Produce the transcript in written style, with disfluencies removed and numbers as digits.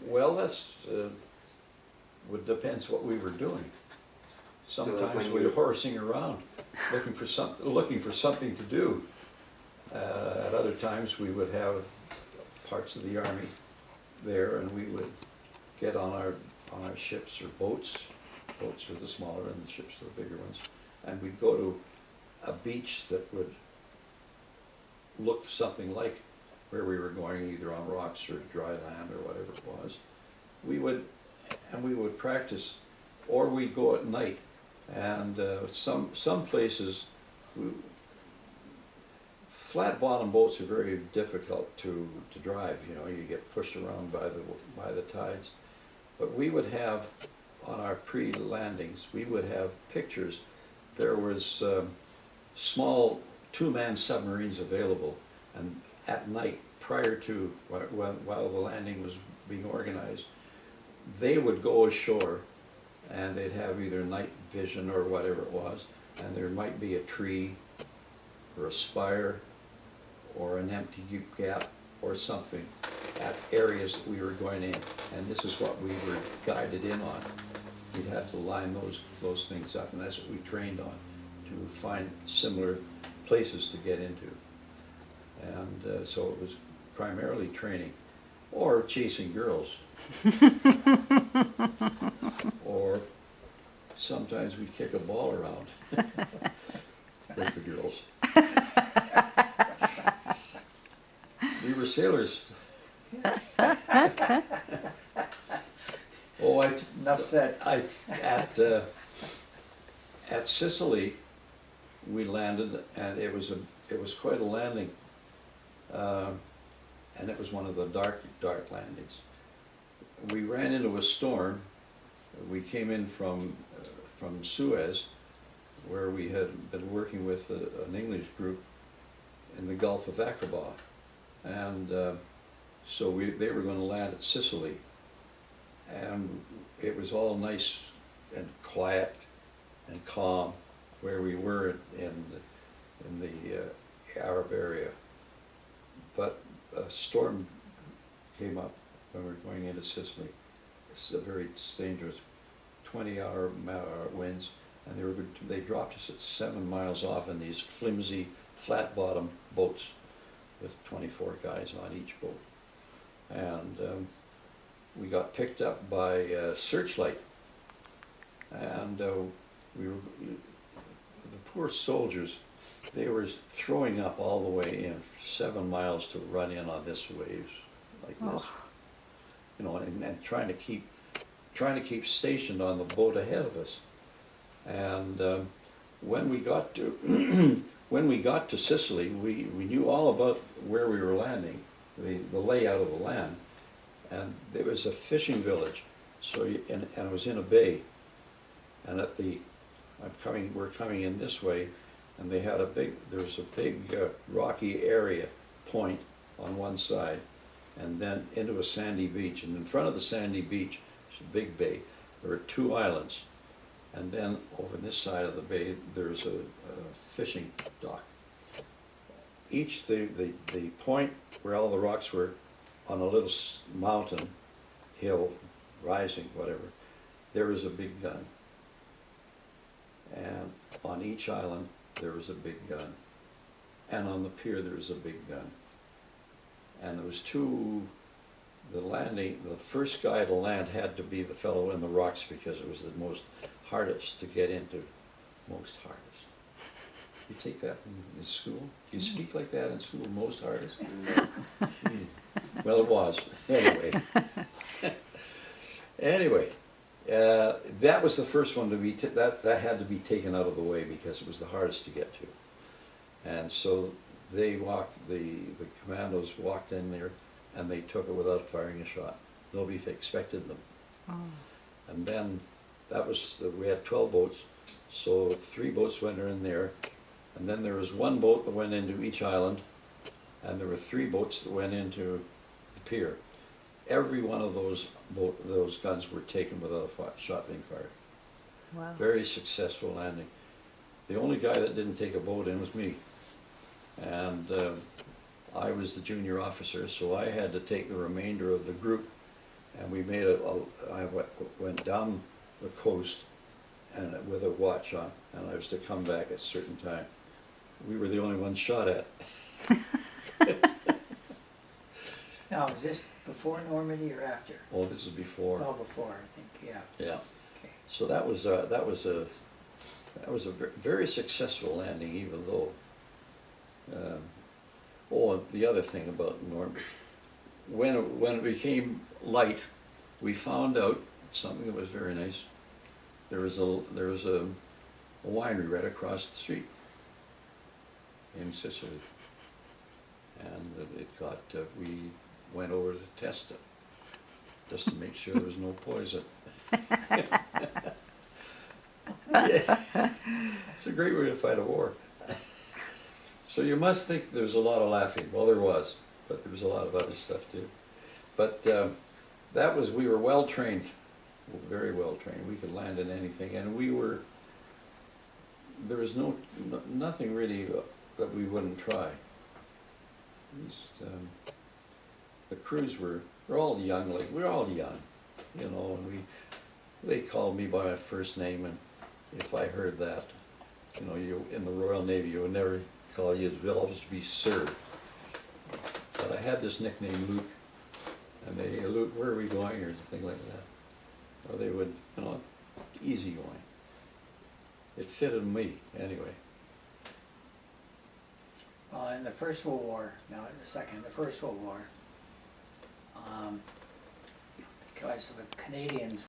Well, that's, depends what we were doing. So, like, Sometimes when we you- were horsing around, looking for something to do. At other times, we would have parts of the Army there, and we would get on our ships or boats. Boats were the smaller and the ships were the bigger ones. And we'd go to a beach that would look something like where we were going, either on rocks or dry land or whatever it was. We would practice, or we'd go at night. And some places, flat bottom boats are very difficult to drive. You know, you get pushed around by the tides. But we would have, on our pre-landings, we would have pictures. There was small two-man submarines available, and at night, prior to while the landing was being organized, they would go ashore, and they'd have either night vision or whatever it was, and there might be a tree or a spire or an empty gap or something at areas that we were going in, and this is what we were guided in on. We'd have to line those things up, and that's what we trained on, to find similar places to get into. And so it was primarily training, or chasing girls. Or sometimes we'd kick a ball around with the girls. We were sailors. Oh, Enough said. At Sicily, we landed, and it was quite a landing, and it was one of the dark landings. We ran into a storm. We came in from Suez, where we had been working with an English group in the Gulf of Aqaba, and so they were going to land at Sicily, and it was all nice and quiet and calm where we were in the Arab area. But a storm came up when we were going into Sicily. It's a very dangerous 20-hour winds, and they dropped us at 7 miles off in these flimsy, flat-bottom boats with 24 guys on each boat. And we got picked up by Searchlight, and the poor soldiers, they were throwing up all the way in, 7 miles to run in on this waves like this. You know, and trying to keep stationed on the boat ahead of us. And when we got to Sicily, we knew all about where we were landing, the layout of the land, and there was a fishing village. So and it was in a bay, and we're coming in this way, and there was a big rocky area point on one side, and then into a sandy beach. And in front of the sandy beach, it's a big bay. There are 2 islands. And then over this side of the bay, there's a fishing dock. Each, the point where all the rocks were on a little mountain, hill, rising, whatever, there was a big gun. And on each island, there was a big gun. And on the pier, there was a big gun. And there was the first guy to land had to be the fellow in the rocks, because it was the hardest to get into, most hardest. You take that in school? Do you speak like that in school, most hardest? Gee. Well, it was. Anyway, that was the first one to be, that had to be taken out of the way, because it was the hardest to get to. And so the commandos walked in there, and they took it without firing a shot. Nobody expected them. Oh. And then we had 12 boats, so 3 boats went in there, and then there was 1 boat that went into each island, and there were 3 boats that went into the pier. Every one of those guns were taken without a shot being fired. Wow. Very successful landing. The only guy that didn't take a boat in was me. And I was the junior officer, so I had to take the remainder of the group And we made I went down the coast and with a watch on, and I was to come back at a certain time. We were the only ones shot at. Now, is this before Normandy or after? Oh, this is before. Oh, before, I think, yeah. Yeah. Okay. So that was a very successful landing, even though. Oh, and the other thing about Normandy, when it became light, we found out something that was very nice. There was a winery right across the street in Sicily, and it got we went over to test it just to make sure there was no poison. Yeah. It's a great way to fight a war. So you must think there was a lot of laughing. Well, there was, but there was a lot of other stuff too. But we were well trained, very well trained. We could land in anything, and there was nothing really that we wouldn't try. The crews they're all young, like we're all young, you know, and they called me by my first name, and if I heard that, you know, you in the Royal Navy, you would never call you, it would always be sir. But I had this nickname Luke, and they, Luke, where are we going, or something like that. Or they would, you know, easy going. It fitted me, anyway. Well, in the First World War, no, the First World War, because with Canadians,